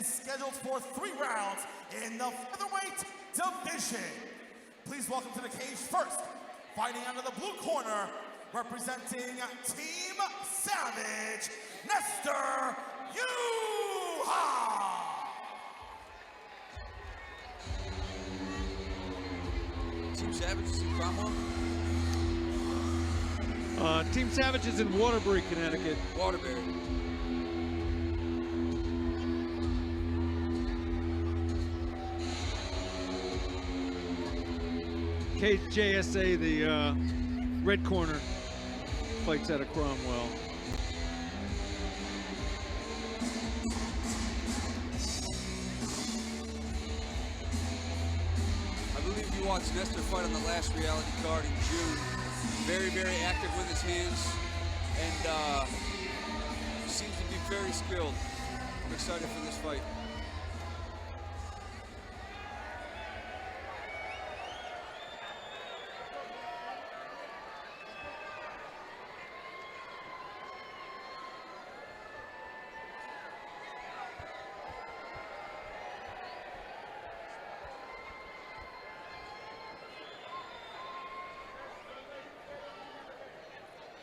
is scheduled for 3 rounds in the featherweight division. Please welcome to the cage first, fighting out of the blue corner, representing Team Savage, Nestor Yuja. Team Savage is in Cromwell? Team Savage is in Waterbury, Connecticut. Waterbury. Cage JSA, the red corner, fights out of Cromwell. I believe you watched Nestor fight on the last reality card in June. Very, very active with his hands, and seems to be very skilled. I'm excited for this fight.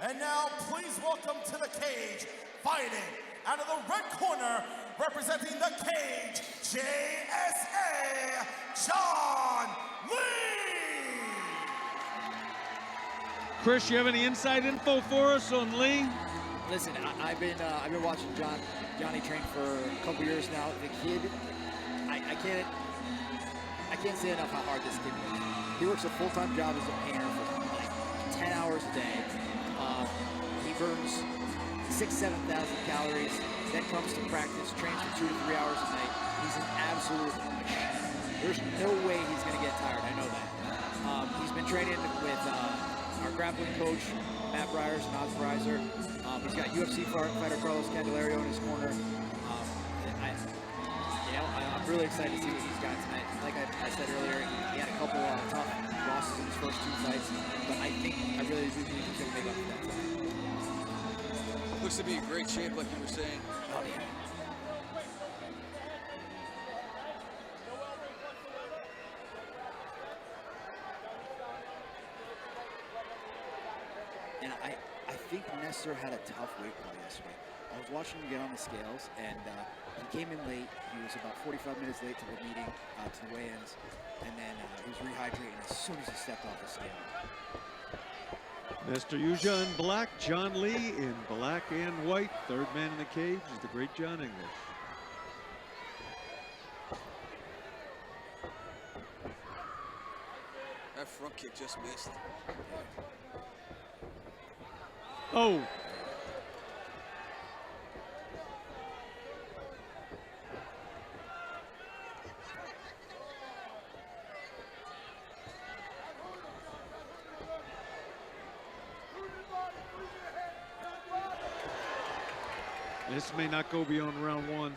And now, please welcome to the cage, fighting out of the red corner, representing the cage, JSA, John Lee! Chris, you have any inside info for us on Lee? Listen, I've been watching Johnny train for a couple years now. The kid, I can't say enough how hard this kid works. He works a full-time job as a painter for like 10 hours a day. He burns 6,000 to 7,000 calories, then comes to practice, trains for 2 to 3 hours a night. He's an absolute machine. There's no way he's going to get tired, I know that. He's been training with our grappling coach, Matt Briers and Oz Reiser. He's got UFC fighter Carlos Candelario in his corner. I'm really excited to see what he's got tonight. Like I said earlier, he had a couple tough losses in his first 2 fights, but I really do think he's going to make up for that tonight. Looks to be in great shape, like you were saying. Oh, yeah. And I think Nestor had a tough weight call yesterday. I was watching him get on the scales, and he came in late. He was about 45 minutes late to the meeting, to the weigh-ins, and then he was rehydrating as soon as he stepped off the scale. Nestor Yuja in black, John Lee in black and white. Third man in the cage is the great John English. That front kick just missed. Oh. This may not go beyond round 1.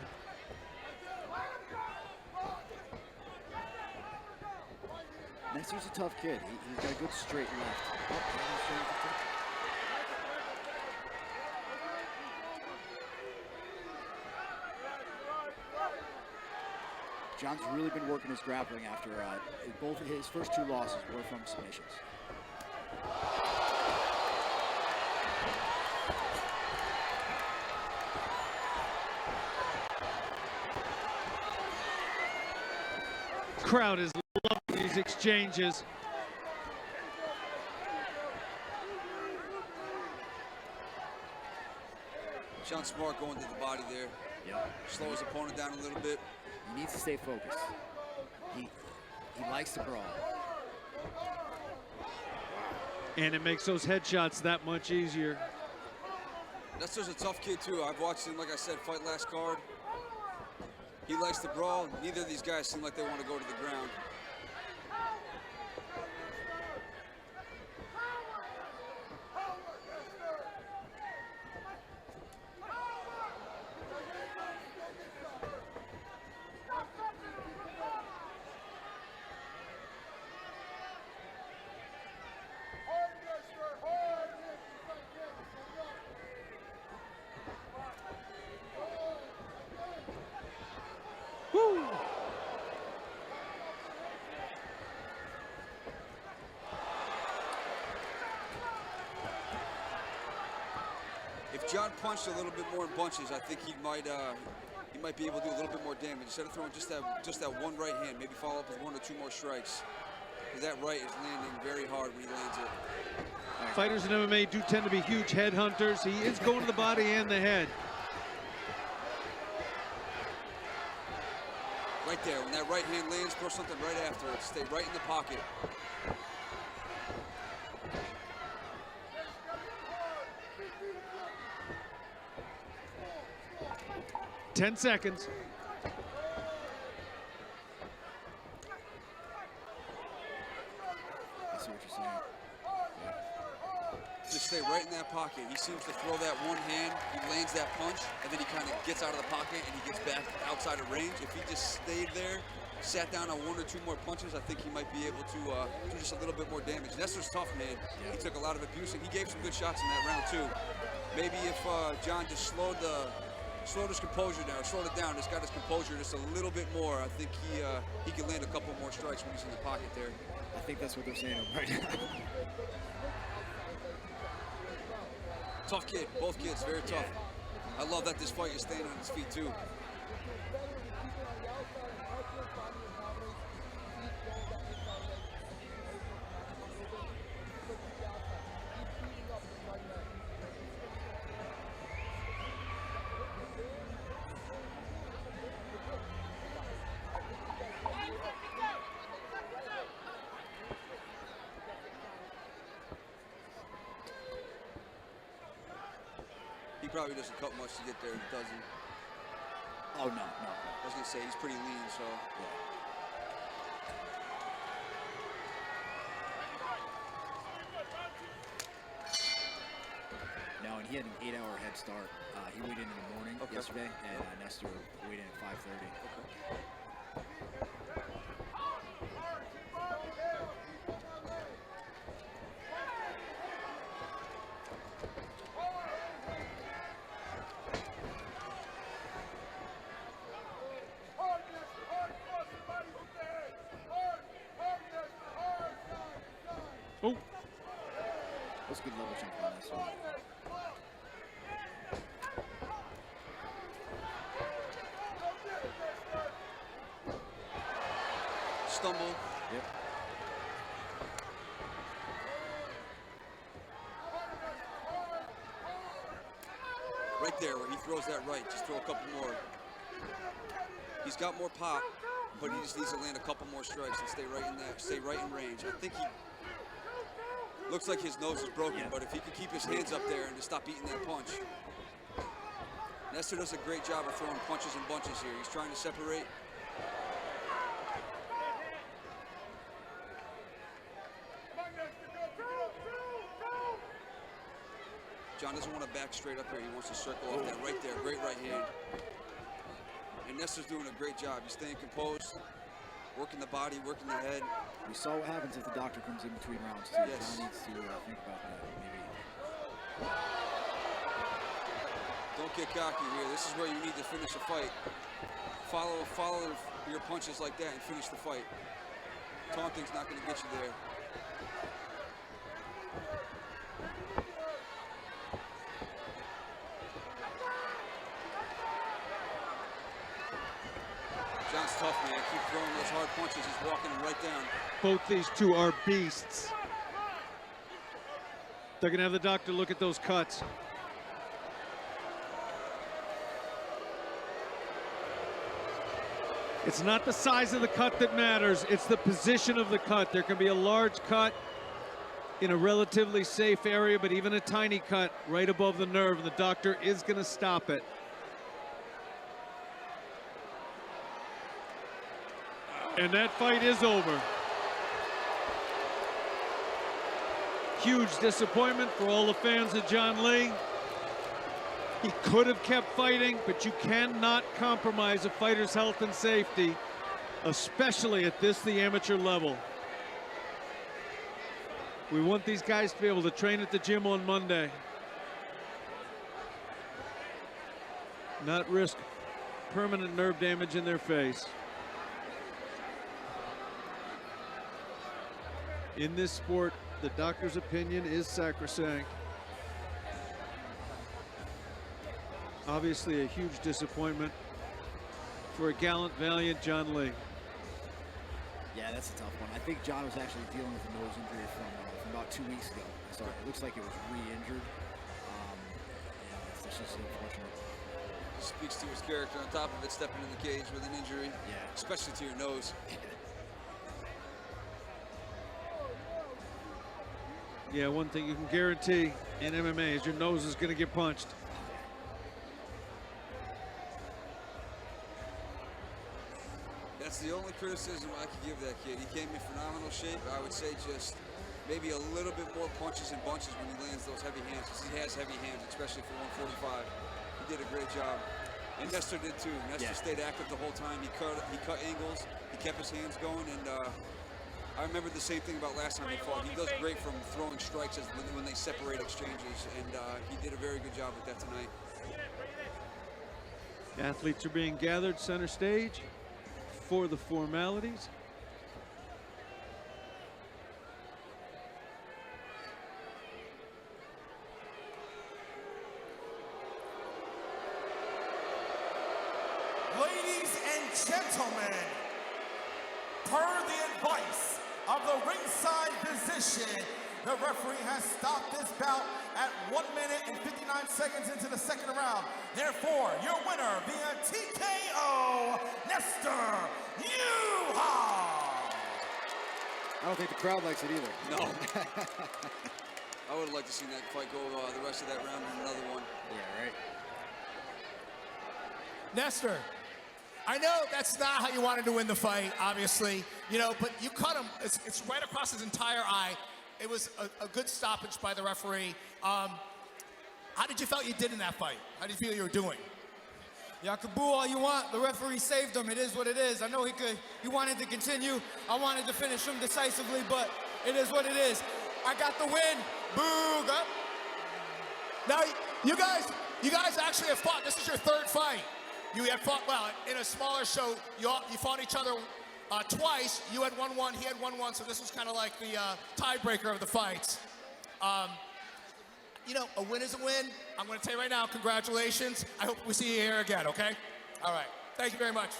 Nestor's a tough kid. He's got a good straight left. John's really been working his grappling after both of his first 2 losses were from submissions. Crowd is loving these exchanges. John Smart going to the body there. Yep. Slow his opponent down a little bit. He needs to stay focused. He likes to brawl. And it makes those headshots that much easier. Nestor's a tough kid too. I've watched him, like I said, fight last card. He likes to brawl. Neither of these guys seem like they want to go to the ground. If John punched a little bit more in bunches, I think he might be able to do a little bit more damage. Instead of throwing just that one right hand, maybe follow up with 1 or 2 more strikes. Because that right is landing very hard when he lands it. Fighters in MMA do tend to be huge head hunters. He is going to the body and the head. Right there, when that right hand lands, throw something right after it. Stay right in the pocket. 10 seconds. I see what you're saying. Just stay right in that pocket. He seems to throw that one hand, he lands that punch, and then he kind of gets out of the pocket and he gets back outside of range. If he just stayed there, sat down on 1 or 2 more punches, I think he might be able to do just a little bit more damage. Nestor's tough, man. Yeah. He took a lot of abuse, and he gave some good shots in that round, too. Maybe if John just slowed his composure down, or slowed it down, just got his composure just a little bit more, I think he can land a couple more strikes when he's in the pocket there. I think that's what they're saying right now. Tough kid, both kids, very tough. I love that this fight is staying on his feet, too. He probably doesn't cut much to get there, does he? Oh, no. I was gonna say, he's pretty lean, so. Yeah. No, and he had an 8-hour head start. He weighed in the morning yesterday, and Nestor weighed in at 5:30. Okay. Oh, That's a good level jump on Nestor. Stumble. Yep. Right there, where he throws that right, just throw a couple more. He's got more pop, but he just needs to land a couple more strikes and stay right in range. I think he looks like his nose is broken, but if he could keep his hands up there and just stop eating that punch. Nestor does a great job of throwing punches and bunches here. He's trying to separate. John doesn't want to back straight up here. He wants to circle off that right there. Great right hand. And Nestor's doing a great job. He's staying composed, working the body, working the head. We saw what happens if the doctor comes in between rounds, too. Yes. John needs to think about that, maybe. Don't get cocky here. This is where you need to finish a fight. Follow your punches like that and finish the fight. Taunting's not going to get you there. John's tough, man. Keep throwing those hard punches. He's walking him right down. both these two are beasts. They're going to have the doctor look at those cuts. It's not the size of the cut that matters, it's the position of the cut. There can be a large cut in a relatively safe area, but even a tiny cut right above the nerve, and the doctor is going to stop it. And that fight is over. Huge disappointment for all the fans of John Lee. He could have kept fighting, but you cannot compromise a fighter's health and safety, especially at the amateur level. We want these guys to be able to train at the gym on Monday. Not risk permanent nerve damage in their face. In this sport, the doctor's opinion is sacrosanct. Obviously a huge disappointment for a gallant, valiant John Lee. Yeah, that's a tough one. I think John was actually dealing with a nose injury from about 2 weeks ago. So it looks like it was re-injured. Yeah, it's just unfortunate. Speaks to his character. On top of it, stepping in the cage with an injury, especially to your nose. Yeah, one thing you can guarantee in MMA is your nose is going to get punched. That's the only criticism I could give that kid. He came in phenomenal shape. I would say just maybe a little bit more punches and bunches when he lands those heavy hands, because he has heavy hands, especially for 145. He did a great job. And Nestor did too. Nestor stayed active the whole time. He cut angles. He kept his hands going. And I remember the same thing about last time he fought. He does great from throwing strikes when they separate exchanges. And he did a very good job with that tonight. Athletes are being gathered center stage for the formalities. Ladies and gentlemen, per the advice of the ringside physician, the referee has stopped this bout at 1 minute and 59 seconds into the second round. Therefore, your winner via TKO, Nestor Yuja. I don't think the crowd likes it either. No. I would have liked to see that fight go the rest of that round in another one. Yeah, right. Nestor, I know that's not how you wanted to win the fight, obviously, you know, but you cut him. It's right across his entire eye. It was a good stoppage by the referee. How did you feel you did in that fight? How did you feel you were doing? Y'all can boo all you want. The referee saved him. It is what it is. I know he wanted to continue. I wanted to finish him decisively, but it is what it is. I got the win. Boo. Up. Now, you guys actually have fought. This is your third fight. You had fought, well, in a smaller show, you fought each other twice. You had 1-1, he had 1-1, so this was kind of like the tiebreaker of the fights. You know, a win is a win. I'm going to tell you right now, congratulations. I hope we see you here again, okay? All right. Thank you very much.